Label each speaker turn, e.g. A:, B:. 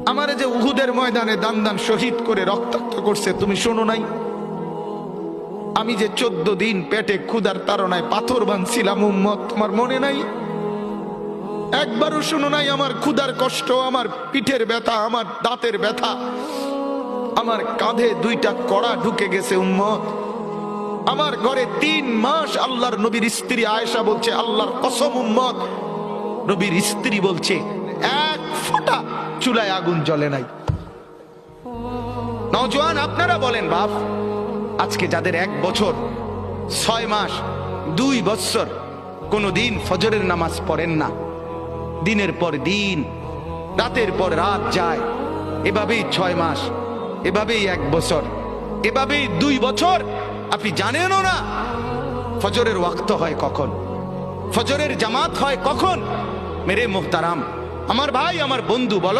A: আমারে যে উহুদের ময়দানে দান দান শহীদ করে রক্তাক্ত করছে তুমি শোনো নাই? আমি যে 14 দিন পেটে ক্ষুধার তাড়নায় পাথর বাঁধছিলাম উম্মত, তোমার মনে নাই? একবারও শোনো নাই আমার ক্ষুধার কষ্ট, আমার পিঠের ব্যথা, আমার দাঁতের ব্যথা, আমার কাঁধে 2টা কড়া ঢুকে গেছে উম্মত। আমার ঘরে 3 মাস আল্লাহর নবীর স্ত্রী আয়েশা বলছে, আল্লাহর কসম উম্মত, নবীর স্ত্রী বলছে এক ফোঁটা চুলায় আগুন জ্বলে নাই। নওজোয়ান আপনারা বলেন বাপ, আজকে যাদের 1 বছর 6 মাস 2 বছর কোনদিন ফজরের নামাজ পড়েন না, দিনের পর দিন রাতের পর রাত যায়, এভাবেই 6 মাস, এভাবেই 1 বছর, এভাবেই 2 বছর, আপনি জানেনও না ফজরের ওয়াক্ত হয় কখন, ফজরের জামাত হয় কখন। মেরে মুহতারাম, আমার ভাই, আমার বন্ধু, বলো